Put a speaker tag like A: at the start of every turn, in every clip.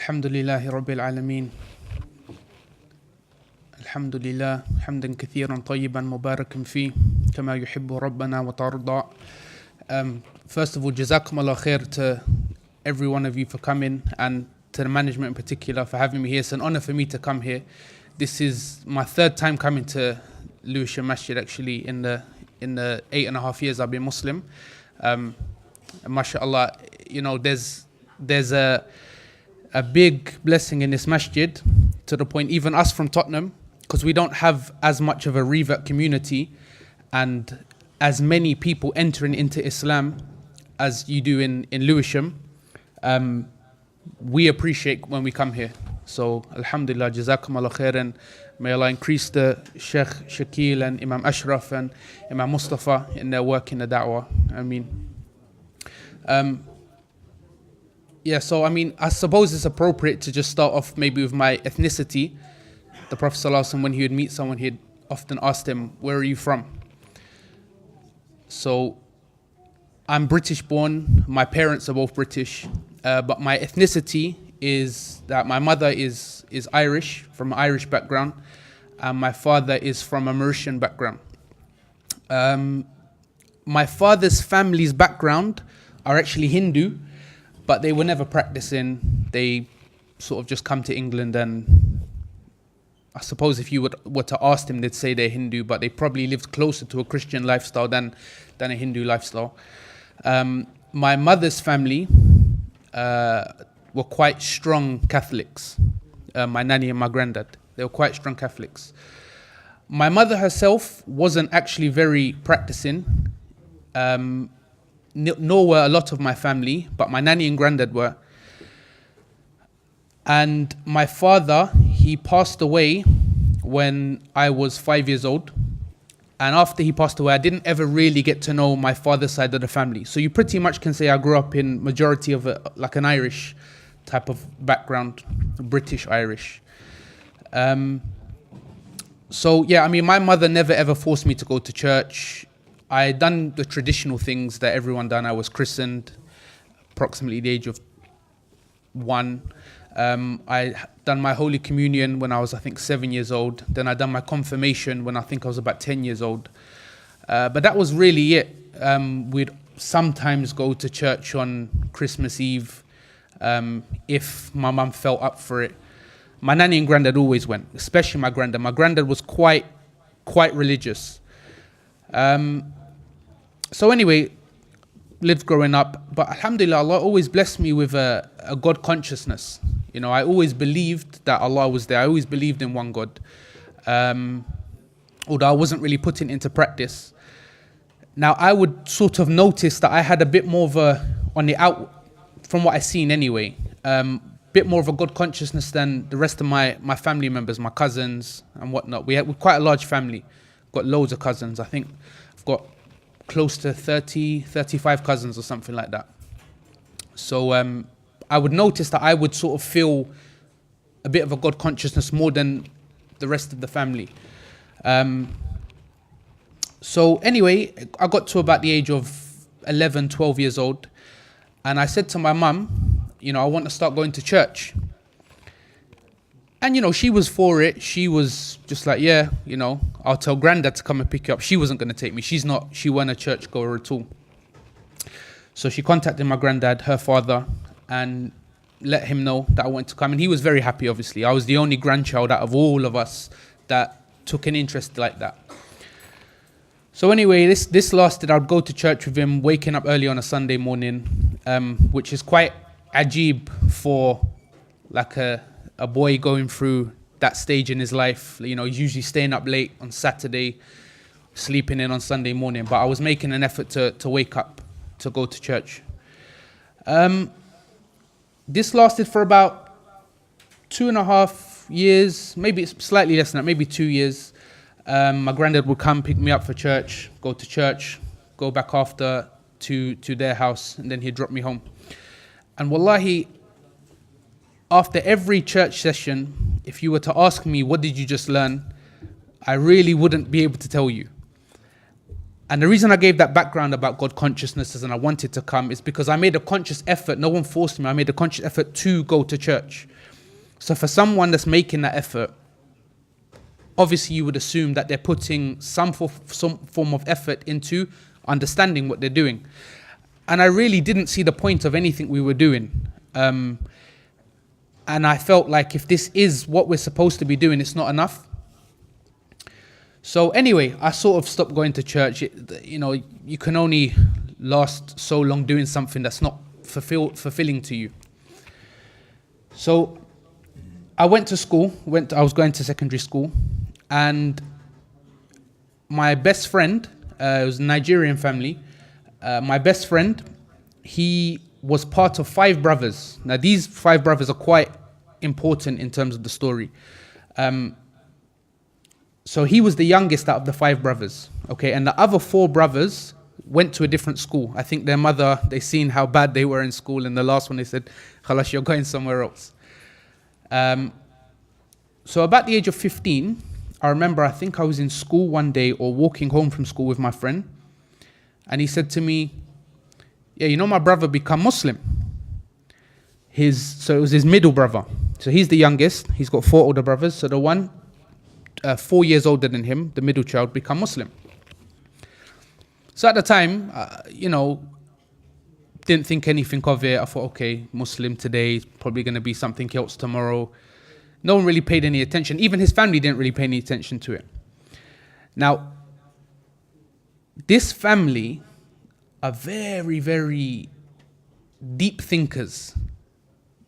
A: الحمد لله رب العالمين. الحمد لله حمدا كثيرا طيبا مباركا فيه كما يحب ربنا وترضى. First of all, Jazakum Allah khair to every one of you for coming, and to the management in particular for having me here. It's an honor for me to come here. This is my third time coming to Lewisham Masjid actually in the 8.5 years I've been Muslim. And mashallah, you know, there's a big blessing in this masjid, to the point even us from Tottenham, because we don't have as much of a revert community and as many people entering into Islam as you do in Lewisham. We appreciate when we come here. So alhamdulillah, jazakum Allah khairan. May Allah increase the Sheikh Shakil and Imam Ashraf and Imam Mustafa in their work in the da'wah. So I suppose it's appropriate to just start off maybe with my ethnicity. The Prophet ﷺ, when he would meet someone, he'd often ask them, where are you from? So I'm British born, my parents are both British, but my ethnicity is that my mother is Irish, from an Irish background, and my father is from a Mauritian background. My father's family's background are actually Hindu, but they were never practicing. They sort of just come to England, and I suppose if you were to ask them, they'd say they're Hindu, but they probably lived closer to a Christian lifestyle than a Hindu lifestyle. My mother's family were quite strong Catholics. My nanny and my granddad, they were quite strong Catholics. My mother herself wasn't actually very practicing, nor were a lot of my family, but my nanny and granddad were. And my father, he passed away when I was 5 years old. And after he passed away, I didn't ever really get to know my father's side of the family. So you pretty much can say I grew up in majority of like an Irish type of background, British Irish. My mother never ever forced me to go to church. I had done the traditional things that everyone done. I was christened approximately the age of 1. I done my Holy Communion when I was, I think, 7 years old. Then I done my confirmation when I think I was about 10 years old. But that was really it. We'd sometimes go to church on Christmas Eve if my mum felt up for it. My nanny and granddad always went, especially my granddad. My granddad was quite religious. Lived growing up, but alhamdulillah, Allah always blessed me with a God consciousness. You know, I always believed that Allah was there. I always believed in one God, although I wasn't really putting it into practice. Now, I would sort of notice that I had a bit more of from what I seen anyway, bit more of a God consciousness than the rest of my family members, my cousins and whatnot. We're quite a large family, got loads of cousins. I think I've got close to 35 cousins or something like that. So I would notice that I would sort of feel a bit of a God consciousness more than the rest of the family. I got to about the age of 11, 12 years old, and I said to my mum, I want to start going to church. And, she was for it. She was just like, I'll tell granddad to come and pick you up. She wasn't going to take me. She wasn't a churchgoer at all. So she contacted my granddad, her father, and let him know that I wanted to come. And he was very happy, obviously. I was the only grandchild out of all of us that took an interest like that. So anyway, this lasted. I'd go to church with him, waking up early on a Sunday morning, which is quite ajib for like a boy going through that stage in his life. He's usually staying up late on Saturday, sleeping in on Sunday morning, but I was making an effort to wake up to go to church. This lasted for about 2.5 years, maybe slightly less than that, maybe 2 years. My granddad would come pick me up for church, go to church, go back after to their house, and then he'd drop me home. And wallahi, after every church session, if you were to ask me, what did you just learn? I really wouldn't be able to tell you. And the reason I gave that background about God consciousness and I wanted to come is because I made a conscious effort. No one forced me. I made a conscious effort to go to church. So for someone that's making that effort, obviously you would assume that they're putting some form of effort into understanding what they're doing. And I really didn't see the point of anything we were doing. And I felt like if this is what we're supposed to be doing, it's not enough. So anyway, I sort of stopped going to church. You can only last so long doing something that's not fulfilling to you. So I went to school. I was going to secondary school, and my best friend, it was a Nigerian family. My best friend, he was part of 5 brothers. Now these 5 brothers are quite important in terms of the story. So he was the youngest out of the 5 brothers, okay? And the other 4 brothers went to a different school. I think their mother, they seen how bad they were in school, and the last one they said, "Khalas, you're going somewhere else." So about the age of 15, I remember I think I was in school one day or walking home from school with my friend, and he said to me, "Yeah, you know my brother become Muslim." So it was his middle brother. So he's the youngest. He's got 4 older brothers. So the one 4 years older than him, the middle child, become Muslim. So at the time, didn't think anything of it. I thought, okay, Muslim today, probably going to be something else tomorrow. No one really paid any attention. Even his family didn't really pay any attention to it. Now, this family are very, very deep thinkers.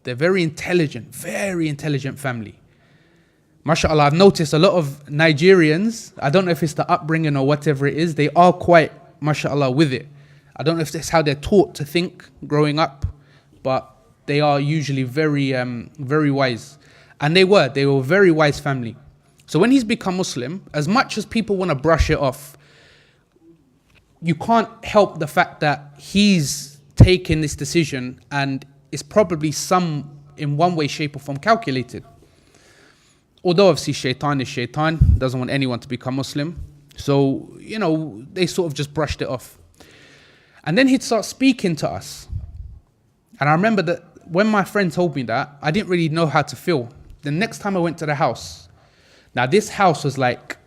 A: They're very intelligent family. MashaAllah, I've noticed a lot of Nigerians, I don't know if it's the upbringing or whatever it is, they are quite, MashaAllah, with it. I don't know if that's how they're taught to think growing up, but they are usually very, very wise. And they were a very wise family. So when he's become Muslim, as much as people want to brush it off, you can't help the fact that he's taken this decision and it's probably in one way, shape or form calculated. Although obviously shaitan is shaitan, doesn't want anyone to become Muslim. So, they sort of just brushed it off. And then he'd start speaking to us. And I remember that when my friend told me that, I didn't really know how to feel. The next time I went to the house, now this house was like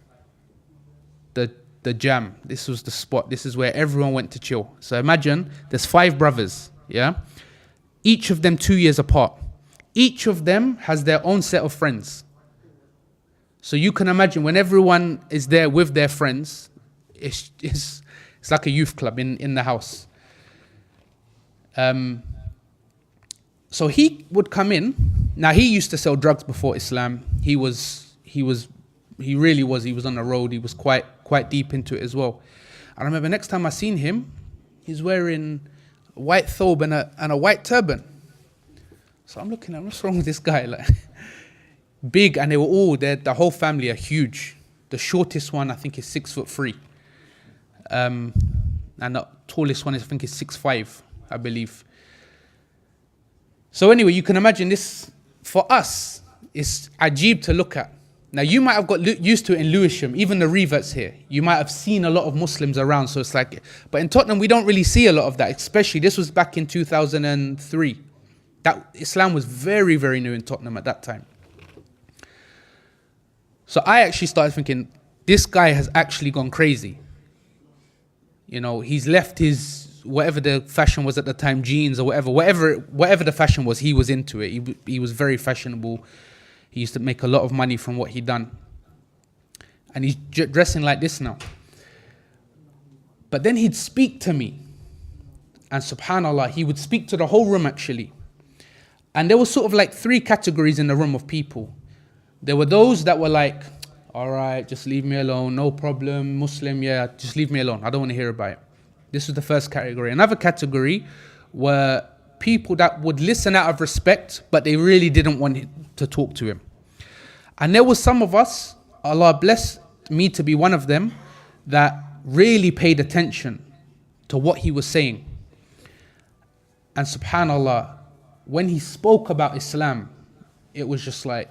A: the jam. This was the spot. This is where everyone went to chill. So imagine there's 5 brothers, yeah? Each of them 2 years apart. Each of them has their own set of friends. So you can imagine when everyone is there with their friends, it's like a youth club in the house. So he would come in. Now he used to sell drugs before Islam. He was on the road. He was quite deep into it as well. I remember next time I seen him, he's wearing a white thobe and a white turban. So I'm looking at what's wrong with this guy, like. Big, and they were all there. The whole family are huge. The shortest one I think is 6'3", and the tallest one I think is 6'5", I believe. So anyway, you can imagine this for us is ajib to look at. Now you might have got used to it in Lewisham, even the reverts here. You might have seen a lot of Muslims around, so it's like. But in Tottenham, we don't really see a lot of that. Especially this was back in 2003. That Islam was very, very new in Tottenham at that time. So I actually started thinking, this guy has actually gone crazy. He's left his, whatever the fashion was at the time, jeans or whatever the fashion was, he was into it. He was very fashionable. He used to make a lot of money from what he'd done. And he's dressing like this now. But then he'd speak to me. And subhanAllah, he would speak to the whole room actually. And there was sort of like 3 categories in the room of people. There were those that were like, all right, just leave me alone, no problem, Muslim, yeah, just leave me alone, I don't want to hear about it. This was the first category. Another category were people that would listen out of respect, but they really didn't want to talk to him. And there was some of us, Allah bless me to be one of them, that really paid attention to what he was saying. And subhanAllah, when he spoke about Islam, it was just like,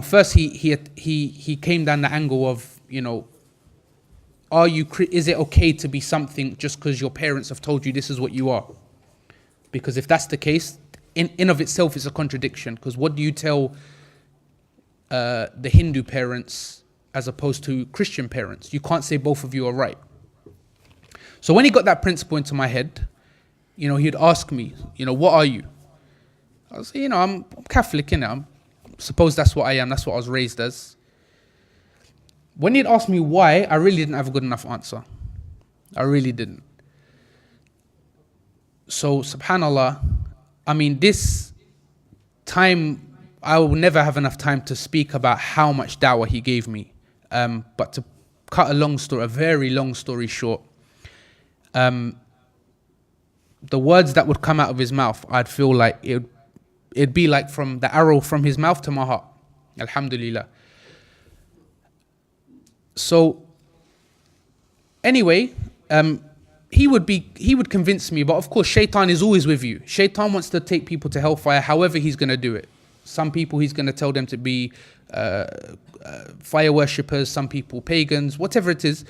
A: first he came down the angle of, is it okay to be something just because your parents have told you this is what you are? Because if that's the case, in of itself it's a contradiction, because what do you tell the Hindu parents as opposed to Christian parents? You can't say both of you are right. So when he got that principle into my head, he'd ask me, what are you? I was say, I'm Catholic, innit? Suppose that's what I am. That's what I was raised as. When he'd ask me why, I really didn't have a good enough answer. I really didn't. So, subhanAllah, this time, I will never have enough time to speak about how much da'wah he gave me. But to cut a very long story short, the words that would come out of his mouth, I'd feel like it'd be like from the arrow from his mouth to my heart. Alhamdulillah. So, anyway, he would convince me, but of course, shaitan is always with you. Shaitan wants to take people to hellfire, however he's going to do it. Some people he's going to tell them to be fire worshippers, some people pagans, whatever it is.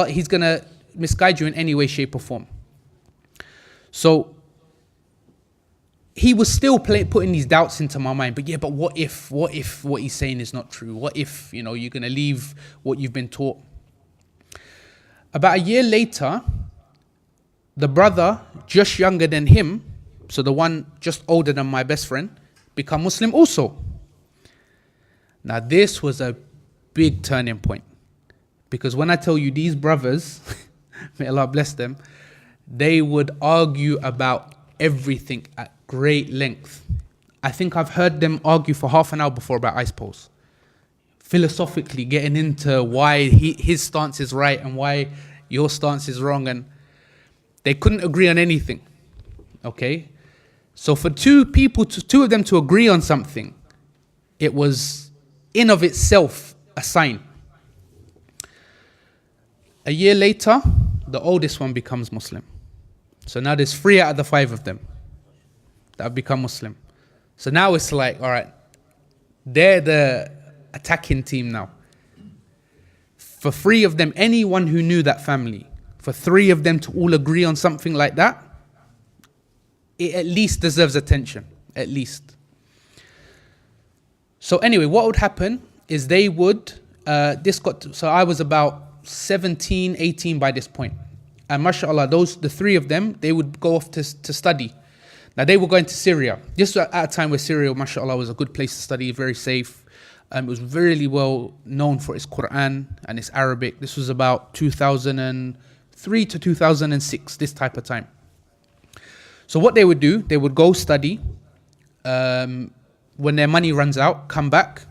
A: He's going to misguide you in any way, shape or form. So he was still putting these doubts into my mind. But what if what he's saying is not true? What if, you're going to leave what you've been taught? About a year later, the brother just younger than him, so the one just older than my best friend, become Muslim also. Now this was a big turning point, because when I tell you these brothers, may Allah bless them, they would argue about everything at great length. I think I've heard them argue for half an hour before about ice poles, philosophically getting into why his stance is right and why your stance is wrong, and they couldn't agree on anything. Okay, so for two of them to agree on something, it was in of itself a sign. A year later, the oldest one becomes Muslim. So now there's 3 out of the 5 of them that have become Muslim. So now it's like, all right, they're the attacking team now. For 3 of them, anyone who knew that family, for 3 of them to all agree on something like that, it at least deserves attention, at least. So anyway, what would happen is they would, so I was about 17, 18 by this point. And mashallah, the 3 of them, they would go off to study. Now they were going to Syria. This was at a time where Syria, mashallah, was a good place to study, very safe. It was really well known for its Quran and its Arabic. This was about 2003 to 2006, this type of time. So what they would do, they would go study. When their money runs out, come back,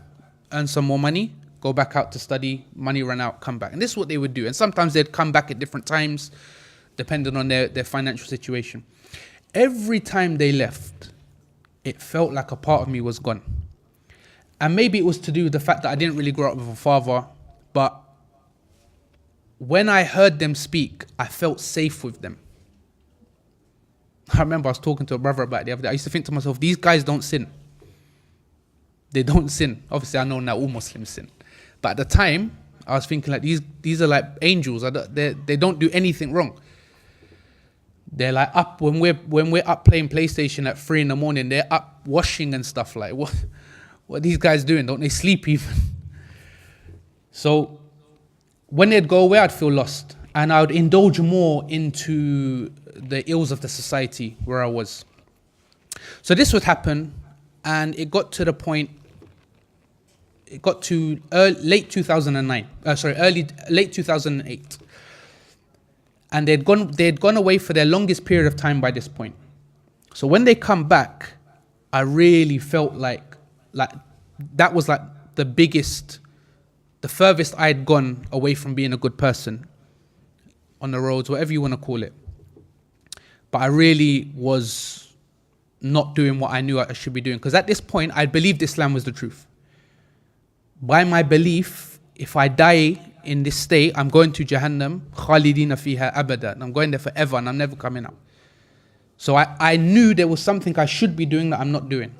A: earn some more money, go back out to study, money run out, come back. And this is what they would do. And sometimes they'd come back at different times, depending on their financial situation. Every time they left, it felt like a part of me was gone. And maybe it was to do with the fact that I didn't really grow up with a father, but when I heard them speak, I felt safe with them. I remember I was talking to a brother about it the other day. I used to think to myself, these guys don't sin. They don't sin. Obviously, I know now all Muslims sin. But at the time, I was thinking like these are like angels. They don't do anything wrong. They're like up when we're up playing PlayStation at 3 a.m, they're up washing and stuff. Like what are these guys doing? Don't they sleep even? So when they'd go away, I'd feel lost, and I would indulge more into the ills of the society where I was. So this would happen, and it got to the point. It got to late 2008, and they'd gone away for their longest period of time by this point. So when they come back, I really felt like that was like the furthest I'd gone away from being a good person on the roads, whatever you want to call it. But I really was not doing what I knew I should be doing, because at this point I believed Islam was the truth. By my belief, if I die in this state, I'm going to Jahannam, khalidina fiha abada, and I'm going there forever and I'm never coming out. So I knew there was something I should be doing that I'm not doing.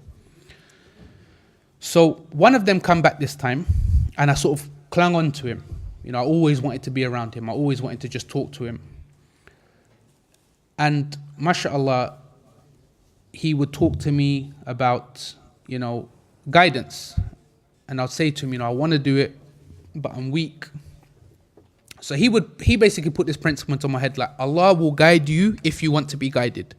A: So one of them come back this time, and I sort of clung on to him. You know, I always wanted to be around him. I always wanted to just talk to him. And mashallah, he would talk to me about, you know, guidance. And I'd say to him, you know, I want to do it, but I'm weak. So he basically put this principle into my head, like, Allah will guide you if you want to be guided.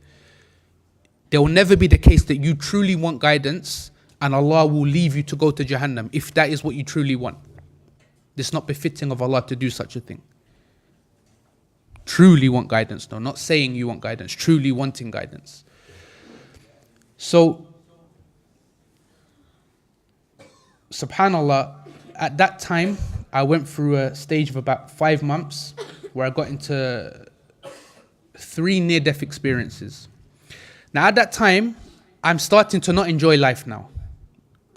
A: There will never be the case that you truly want guidance and Allah will leave you to go to Jahannam if that is what you truly want. It's not befitting of Allah to do such a thing. Truly want guidance, no, not saying you want guidance, truly wanting guidance. So, subhanallah, at that time, I went through a stage of about 5 months where I got into 3 near-death experiences. Now, at that time, I'm starting to not enjoy life now.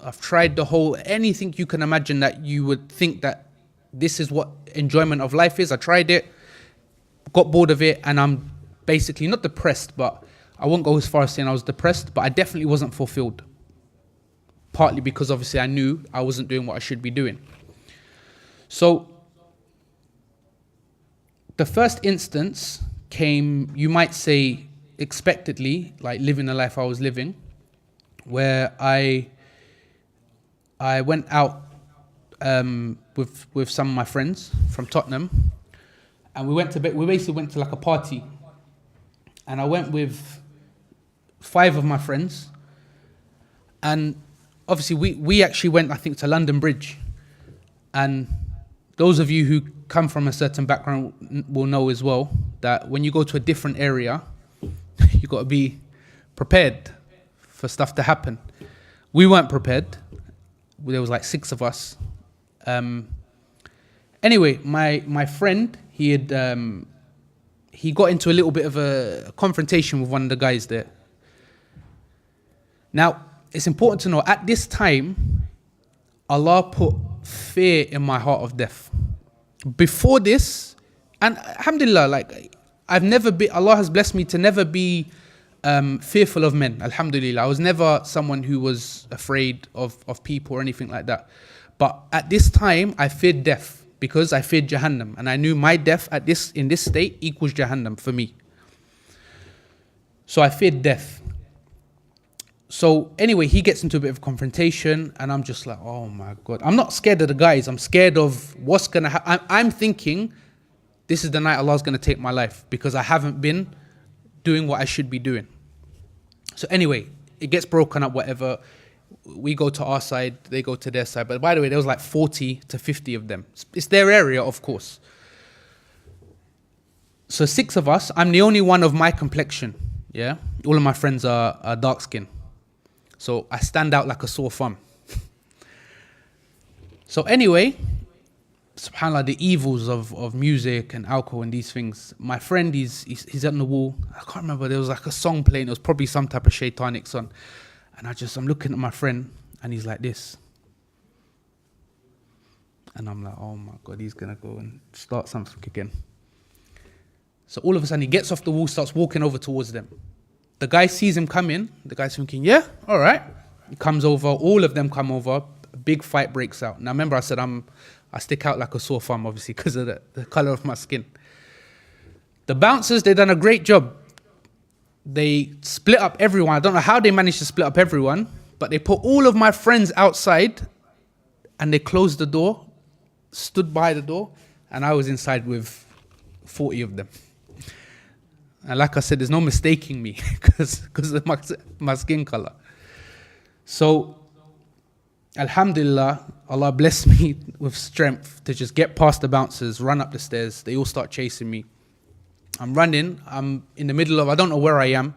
A: I've tried anything you can imagine that you would think that this is what enjoyment of life is. I tried it, got bored of it, and I'm basically not depressed, but I won't go as far as saying I was depressed, but I definitely wasn't fulfilled. Partly because obviously I knew I wasn't doing what I should be doing. So, the first instance came, you might say, expectedly, like living the life I was living, where I went out with some of my friends from Tottenham, and we basically went to like a party, and I went with 5 of my friends, and obviously we actually went, I think, to London Bridge, and those of you who come from a certain background will know as well that when you go to a different area, you got to be prepared for stuff to happen. We weren't prepared. There was like 6 of us. Anyway, my friend, he got into a little bit of a confrontation with one of the guys there. Now, it's important to know, at this time, Allah put fear in my heart of death. Before this, and alhamdulillah, like, Allah has blessed me to never be fearful of men, alhamdulillah. I was never someone who was afraid of people or anything like that. But at this time, I feared death because I feared Jahannam. And I knew my death in this state equals Jahannam for me. So I feared death. So anyway, he gets into a bit of confrontation and I'm just like, oh my God. I'm not scared of the guys. I'm scared of what's going to happen. I'm thinking this is the night Allah's going to take my life because I haven't been doing what I should be doing. So anyway, it gets broken up, whatever. We go to our side, they go to their side. But by the way, there was like 40 to 50 of them. It's their area, of course. So 6 of us, I'm the only one of my complexion. Yeah, all of my friends are dark skinned. So I stand out like a sore thumb. So anyway, subhanAllah, the evils of music and alcohol and these things. My friend, he's on the wall. I can't remember, there was like a song playing. It was probably some type of shaitanic song. And I'm looking at my friend and he's like this. And I'm like, oh my God, he's going to go and start something again. So all of a sudden he gets off the wall, starts walking over towards them. The guy sees him coming. The guy's thinking, yeah, all right. He comes over, all of them come over. A big fight breaks out. Now remember I said I stick out like a sore thumb, obviously, because of the color of my skin. The bouncers, they've done a great job. They split up everyone. I don't know how they managed to split up everyone, but they put all of my friends outside and they closed the door, stood by the door, and I was inside with 40 of them. And like I said, there's no mistaking me because of my skin color. So, alhamdulillah, Allah blessed me with strength to just get past the bouncers, run up the stairs. They all start chasing me. I'm running. I'm in the middle of, I don't know where I am.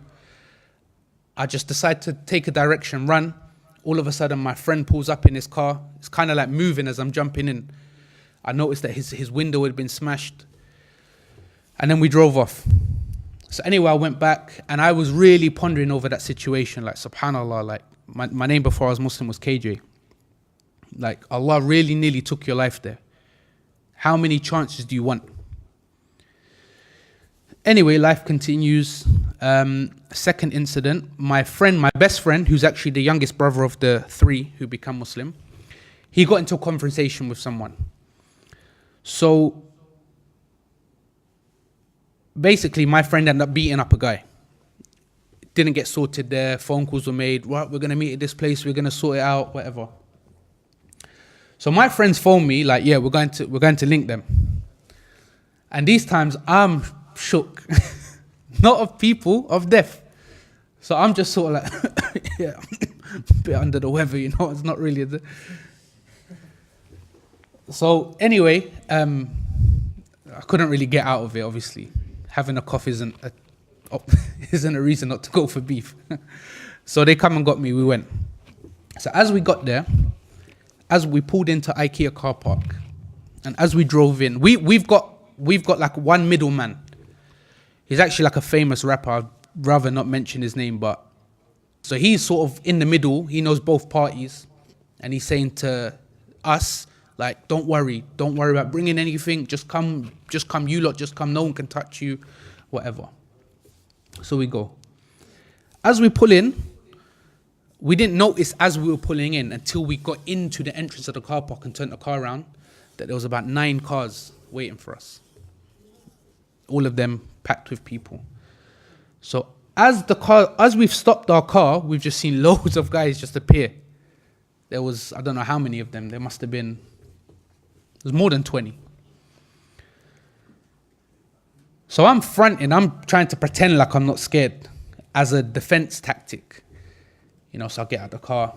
A: I just decide to take a direction, run. All of a sudden, my friend pulls up in his car. It's kind of like moving as I'm jumping in. I noticed that his window had been smashed. And then we drove off. So anyway, I went back and I was really pondering over that situation. Like, subhanAllah, like my name before I was Muslim was KJ. Like, Allah really nearly took your life there. How many chances do you want? Anyway, life continues. Second incident, my best friend, who's actually the youngest brother of the 3 who become Muslim, he got into a conversation with someone. So basically, my friend ended up beating up a guy. Didn't get sorted there. Phone calls were made. Right, we're gonna meet at this place. We're gonna sort it out. Whatever. So my friends phoned me like, yeah, we're going to link them. And these times I'm shook, not of people, of death. So I'm just sort of like, yeah, a bit under the weather, you know. It's not really. So anyway, I couldn't really get out of it. Obviously, having a cough isn't a reason not to go for beef. So they come and got me. We went. So as we got there, as we pulled into IKEA car park, and as we drove in, we've got like one middleman. He's actually like a famous rapper. I'd rather not mention his name, but so he's sort of in the middle. He knows both parties, and he's saying to us like, don't worry about bringing anything. Just come, you lot, just come. No one can touch you, whatever. So we go. As we pull in, we didn't notice as we were pulling in until we got into the entrance of the car park and turned the car around that there was about 9 cars waiting for us. All of them packed with people. So as we've stopped our car, we've just seen loads of guys just appear. There was, I don't know how many of them. There must have been, there's more than 20. So I'm fronting, I'm trying to pretend like I'm not scared as a defense tactic. You know, so I get out of the car,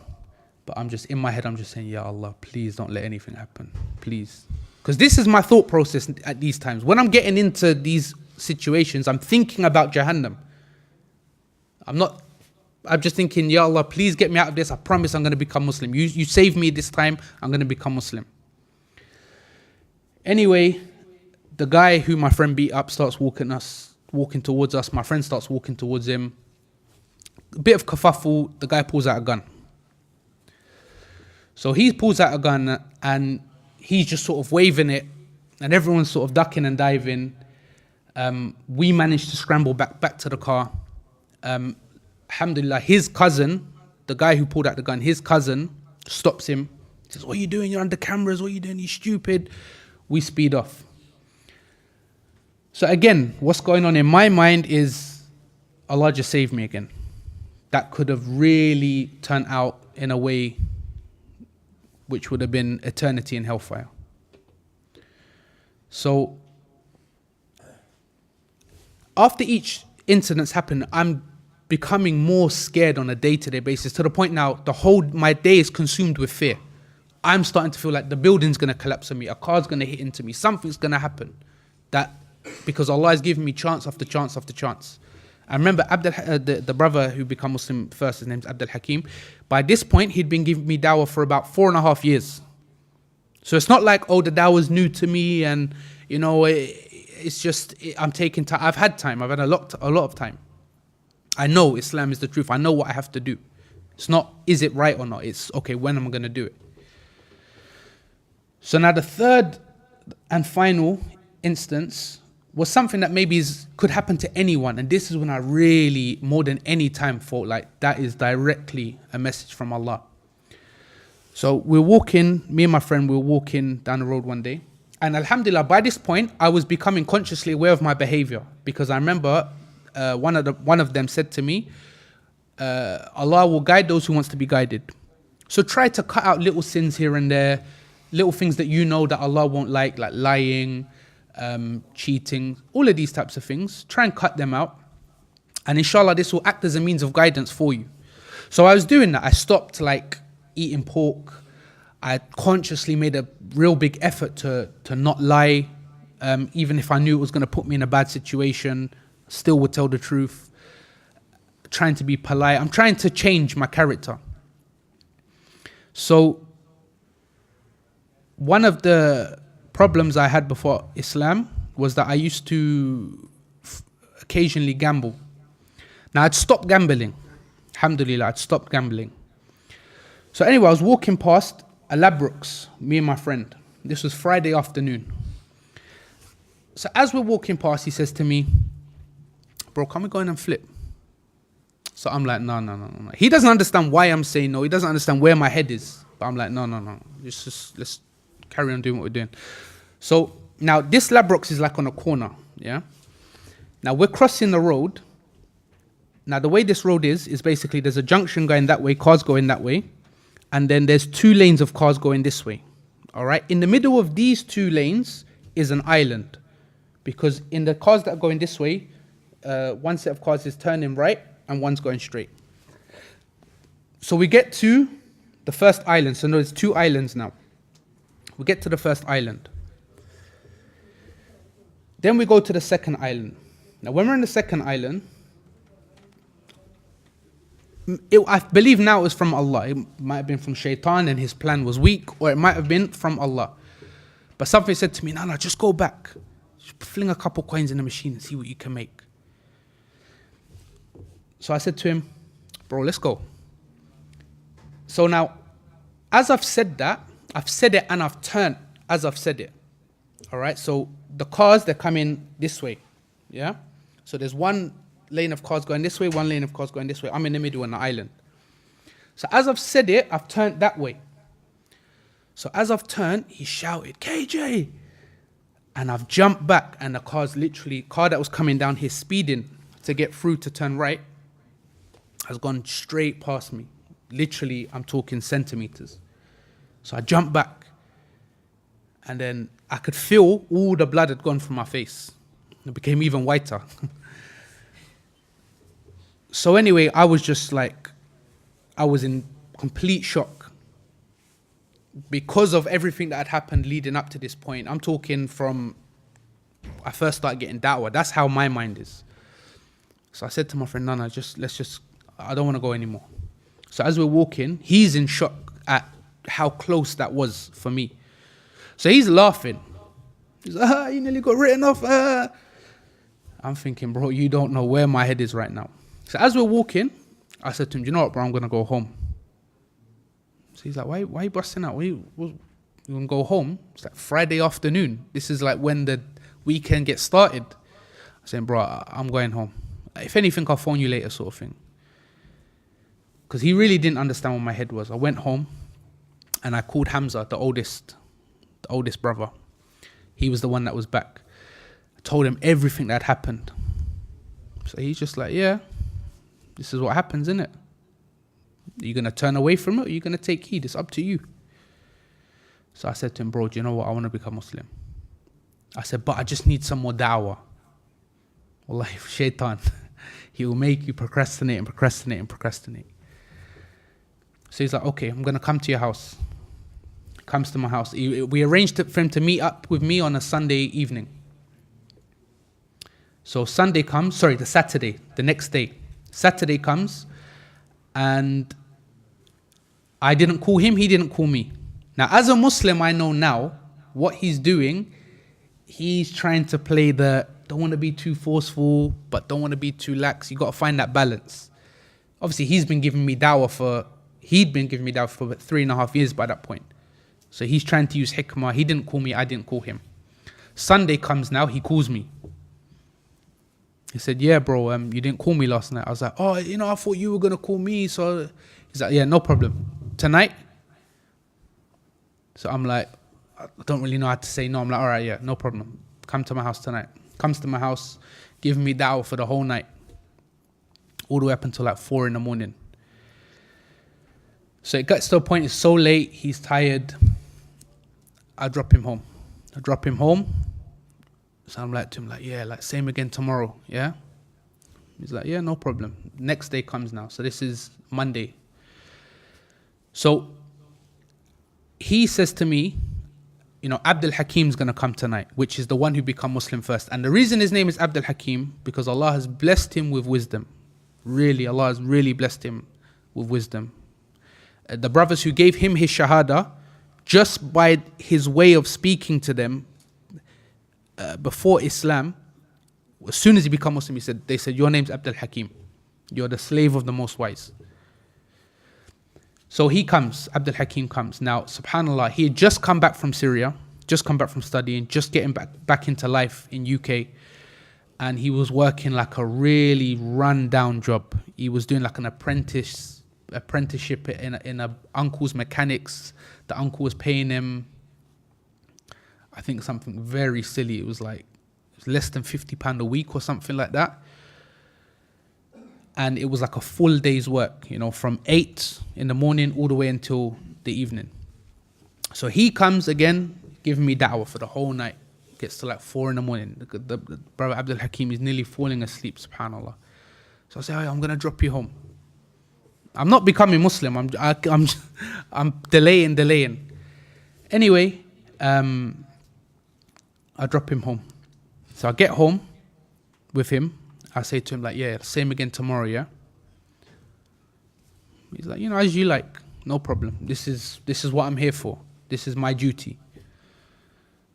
A: but I'm just, in my head, I'm just saying, Ya Allah, please don't let anything happen, please. Because this is my thought process at these times. When I'm getting into these situations, I'm thinking about Jahannam. I'm just thinking, Ya Allah, please get me out of this. I promise I'm going to become Muslim. You save me this time, I'm going to become Muslim. Anyway, the guy who my friend beat up starts walking towards us. My friend starts walking towards him. A bit of kerfuffle, the guy pulls out a gun. So he pulls out a gun and he's just sort of waving it and everyone's sort of ducking and diving. We managed to scramble back to the car. Alhamdulillah, his cousin, the guy who pulled out the gun, his cousin stops him. He says, what are you doing? You're under cameras. What are you doing? You're stupid. We speed off. So again, what's going on in my mind is Allah just saved me again. That could have really turned out in a way which would have been eternity in hellfire. So after each incident's happened, I'm becoming more scared on a day-to-day basis, to the point now my day is consumed with fear. I'm starting to feel like the building's going to collapse on me, a car's going to hit into me, something's going to happen. Because Allah has given me chance after chance after chance. I remember the brother who became Muslim first, his name's Abdul Hakim. By this point, he'd been giving me dawah for about 4.5 years. So it's not like, the dawah's new to me and, you know, it's just, I'm taking time. I've had time. I've had a lot of time. I know Islam is the truth. I know what I have to do. It's not, is it right or not? It's, okay, when am I going to do it? So now the third and final instance was something that maybe could happen to anyone. And this is when I really, more than any time, thought like that is directly a message from Allah. So we're walking, me and my friend, we were walking down the road one day. And alhamdulillah, by this point, I was becoming consciously aware of my behavior. Because I remember one of them said to me, Allah will guide those who wants to be guided. So try to cut out little sins here and there, little things that you know that Allah won't like lying, cheating, all of these types of things. Try and cut them out. And inshallah, this will act as a means of guidance for you. So I was doing that. I stopped eating pork. I consciously made a real big effort to not lie. Even if I knew it was going to put me in a bad situation, still would tell the truth. Trying to be polite. I'm trying to change my character. So one of the problems I had before Islam was that I used to occasionally gamble. Now I'd stopped gambling. Alhamdulillah, I'd stopped gambling. So anyway, I was walking past a Labrooks, me and my friend. This was Friday afternoon. So as we're walking past, he says to me, bro, can we go in and flip? So I'm like, no. He doesn't understand why I'm saying no. He doesn't understand where my head is. But I'm like, no. Let's carry on doing what we're doing. So now this Labrox is like on a corner, yeah? Now we're crossing the road. Now the way this road is basically there's a junction going that way, cars going that way, and then there's 2 lanes of cars going this way, all right? In the middle of these 2 lanes is an island, because in the cars that are going this way, one set of cars is turning right and one's going straight. So we get to the first island. So there's 2 islands now. We get to the first island. Then we go to the second island. Now when we're in the second island, I believe now it's from Allah. It might have been from Shaitan and his plan was weak, or it might have been from Allah. But something said to me, no, just go back. Just fling a couple coins in the machine and see what you can make. So I said to him, bro, let's go. So now, as I've said that, I've said it and I've turned as I've said it. All right, so the cars, they're coming this way, yeah? So there's 1 lane of cars going this way, 1 lane of cars going this way. I'm in the middle on the island. So as I've said it, I've turned that way. So as I've turned, he shouted, KJ! And I've jumped back, and the car that was coming down here speeding to get through to turn right, has gone straight past me. Literally, I'm talking centimeters. So I jumped back, and then I could feel all the blood had gone from my face. It became even whiter. So anyway, I was just like, I was in complete shock because of everything that had happened leading up to this point. I'm talking from I first started getting da'wah. That's how my mind is. So I said to my friend, Nana, I don't want to go anymore. So as we're walking, he's in shock at how close that was for me. So he's laughing. He's like, you nearly got written off. I'm thinking, bro, you don't know where my head is right now. So as we're walking, I said to him, do you know what, bro, I'm going to go home. So he's like, why are you busting out? You going to go home? It's like Friday afternoon. This is like when the weekend gets started. I said, bro, I'm going home. If anything, I'll phone you later, sort of thing. Because he really didn't understand what my head was. I went home and I called Hamza, the oldest brother. He was the one that was back. I told him everything that happened. So he's just like, yeah, this is what happens, isn't it? Are you going to turn away from it, or are you going to take heed? It's up to you. So I said to him, bro, do you know what? I want to become Muslim. I said, but I just need some more da'wah. Wallahi, shaitan, he will make you procrastinate and procrastinate and procrastinate. So he's like, okay, I'm going to come to your house. Comes to my house. We arranged for him to meet up with me on a Sunday evening. So Sunday comes, the Saturday, the next day. Saturday comes, and I didn't call him, he didn't call me. Now, as a Muslim, I know now what he's doing. He's trying to play don't want to be too forceful, but don't want to be too lax. You got to find that balance. Obviously, he'd been giving me dawah for about 3.5 years by that point. So he's trying to use hikmah. He didn't call me, I didn't call him. Sunday comes now, he calls me. He said, yeah, bro, you didn't call me last night. I was like, oh, I thought you were going to call me. So he's like, yeah, no problem. Tonight? So I'm like, I don't really know how to say no. I'm like, all right, yeah, no problem. Come to my house tonight. Comes to my house, giving me da'wah for the whole night. All the way up until like 4 a.m. So it gets to a point, it's so late, he's tired. I drop him home. So I'm like to him, yeah, same again tomorrow, yeah? He's like, yeah, no problem. Next day comes now. So this is Monday. So he says to me, Abdul Hakim's going to come tonight, which is the one who become Muslim first. And the reason his name is Abdul Hakim, because Allah has blessed him with wisdom. Really, Allah has really blessed him with wisdom. The brothers who gave him his Shahadah, just by his way of speaking to them before Islam, as soon as he became Muslim, they said, your name's Abdul Hakim. You're the slave of the Most Wise. So he comes, Abdul Hakim comes. Now, subhanAllah, he had just come back from Syria, just come back from studying, just getting back into life in UK. And he was working like a really run-down job. He was doing like an apprenticeship in a uncle's mechanics. The uncle was paying him, I think something very silly. It was less than £50 a week or something like that. And it was like a full day's work, from 8 in the morning all the way until the evening. So he comes again, giving me da'wah for the whole night. Gets to 4 in the morning. The brother Abdul Hakim is nearly falling asleep, subhanAllah. So I say, I'm going to drop you home. I'm not becoming Muslim. I'm delaying. Anyway, I drop him home. So I get home with him. I say to him, same again tomorrow, yeah? He's like, as you like, no problem. This is what I'm here for. This is my duty.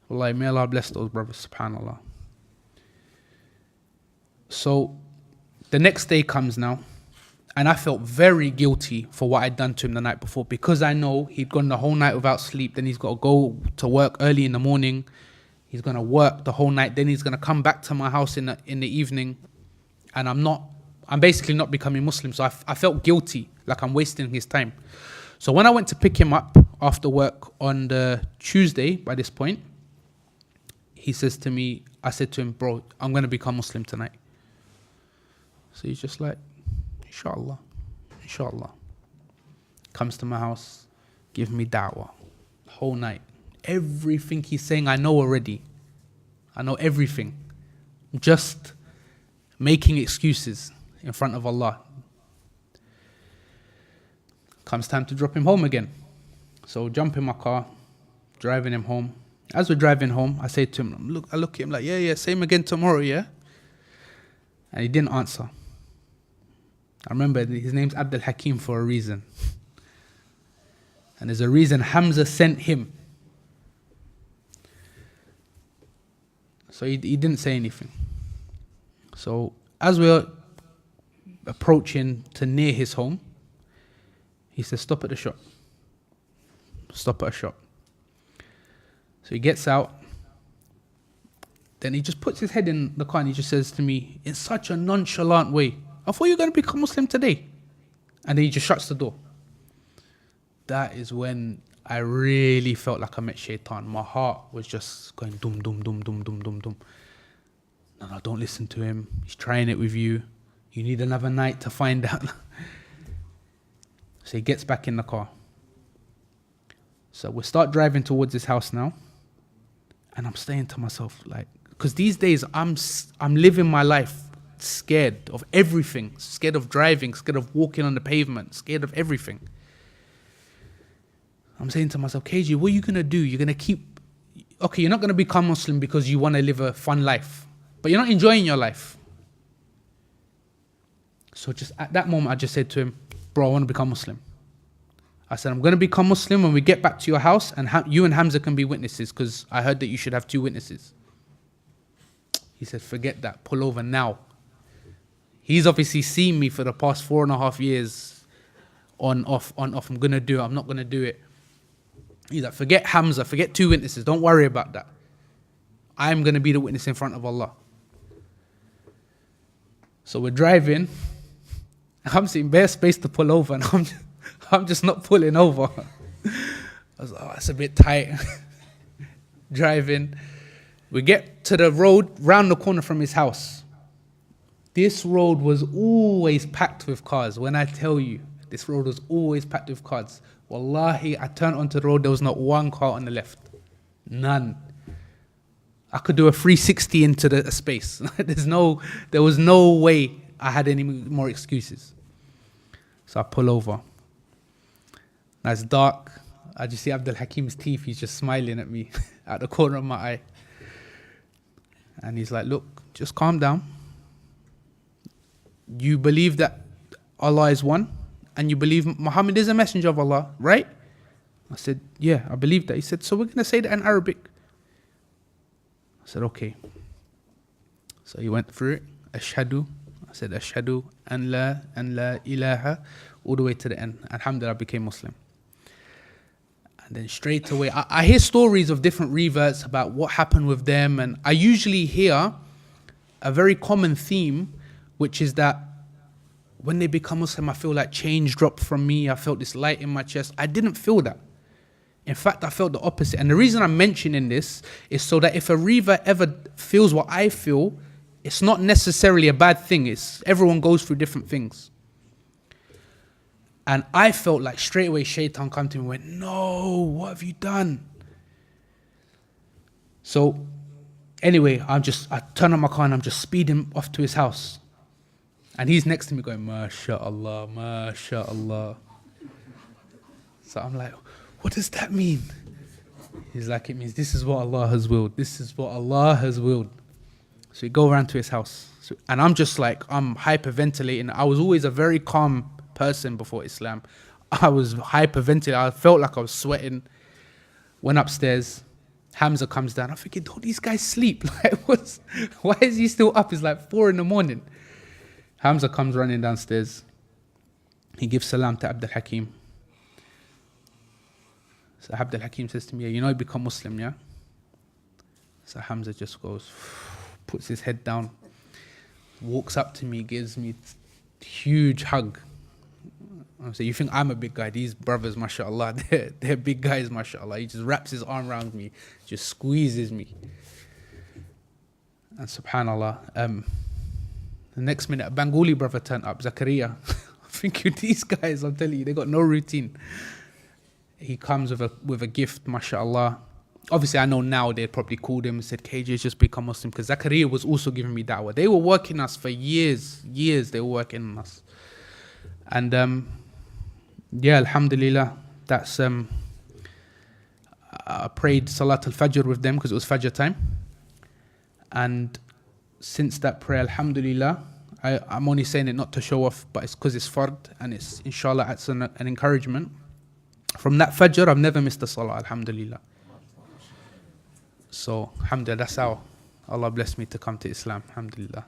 A: Wallahi, may Allah bless those brothers, subhanAllah. So the next day comes now, and I felt very guilty for what I'd done to him the night before, because I know he'd gone the whole night without sleep. Then he's got to go to work early in the morning. He's going to work the whole night. Then he's going to come back to my house in the evening. And I'm basically not becoming Muslim. So I felt guilty, like I'm wasting his time. So when I went to pick him up after work on the Tuesday, by this point, he says to me, I said to him, bro, I'm going to become Muslim tonight. So he's just like, inshallah. Comes to my house, give me da'wah, the whole night. Everything he's saying, I know already. I know everything. Just making excuses in front of Allah. Comes time to drop him home again. So jump in my car, driving him home. As we're driving home, I say to him, I look at him like, yeah, same again tomorrow, yeah? And he didn't answer. I remember his name's Abdul Hakim for a reason. And there's a reason Hamza sent him. So he didn't say anything. So as we were approaching to near his home, he says, stop at the shop. Stop at a shop. So he gets out. Then he just puts his head in the car and he just says to me in such a nonchalant way, I thought you were going to become Muslim today. And then he just shuts the door. That is when I really felt like I met Shaitan. My heart was just going dum, dum, dum, dum, dum, dum, dum. No, don't listen to him. He's trying it with you. You need another night to find out. So he gets back in the car. So we start driving towards his house now. And I'm saying to myself, because these days I'm living my life scared of everything. Scared of driving, scared of walking on the pavement, scared of everything. I'm saying to myself, KG, what are you going to do? You're going to keep... Okay, you're not going to become Muslim because you want to live a fun life. But you're not enjoying your life. So just at that moment, I just said to him, bro, I want to become Muslim. I said, I'm going to become Muslim when we get back to your house and you and Hamza can be witnesses because I heard that you should have 2 witnesses. He said, forget that. Pull over now. He's obviously seen me for the past 4.5 years on, off. I'm going to do it. I'm not going to do it. He's like, forget Hamza. Forget 2 witnesses. Don't worry about that. I'm going to be the witness in front of Allah. So we're driving. I'm seeing bare space to pull over and I'm just not pulling over. I was like, it's a bit tight. Driving. We get to the road round the corner from his house. This road was always packed with cars. When I tell you, this road was always packed with cars. Wallahi, I turned onto the road, there was not one car on the left. None. I could do a 360 into the space. There was no way I had any more excuses. So I pull over. Now it's dark. I just see Abdul Hakim's teeth. He's just smiling at me out the corner of my eye. And he's like, look, just calm down. You believe that Allah is one, and you believe Muhammad is a messenger of Allah, right? I said, yeah, I believe that. He said, so we're going to say that in Arabic. I said, okay. So he went through it. Ashhadu. I said, Ashhadu an la ilaha, all the way to the end. Alhamdulillah, I became Muslim. And then straight away, I hear stories of different reverts about what happened with them. And I usually hear a very common theme, which is that when they become Muslim, I feel like chains drop from me. I felt this light in my chest. I didn't feel that. In fact, I felt the opposite. And the reason I'm mentioning this is so that if a reaver ever feels what I feel, it's not necessarily a bad thing. It's everyone goes through different things. And I felt like straight away Shaitan come to me and went, no, what have you done? So anyway, I turn on my car and I'm just speeding off to his house. And he's next to me going, MashaAllah, MashaAllah. So I'm like, what does that mean? He's like, it means this is what Allah has willed. This is what Allah has willed. So we go around to his house. And I'm just like, I'm hyperventilating. I was always a very calm person before Islam. I was hyperventilating. I felt like I was sweating. Went upstairs. Hamza comes down. I'm thinking, don't these guys sleep? Like, why is he still up? It's like 4 a.m. Hamza comes running downstairs. He gives salam to Abdul Hakim. So Abdul Hakim says to me, you know you become Muslim, yeah? So Hamza just goes, puts his head down, walks up to me, gives me a huge hug. I say, you think I'm a big guy? These brothers, mashallah, they're big guys, mashallah. He just wraps his arm around me, just squeezes me. And subhanallah, the next minute, a Bengali brother turned up, Zakaria. I'm thinking, these guys, I'm telling you, they got no routine. He comes with a gift, mashallah. Obviously, I know now they'd probably called him and said, KJ's just become Muslim, because Zakaria was also giving me da'wah. They were working us for years, they were working on us. And yeah, alhamdulillah, that's, I prayed Salat al-Fajr with them because it was Fajr time. And since that prayer, alhamdulillah, I'm only saying it not to show off, but it's because it's fard, and it's, inshallah, it's an encouragement. From that Fajr, I've never missed a salah, alhamdulillah. So, alhamdulillah, that's how Allah blessed me to come to Islam, alhamdulillah.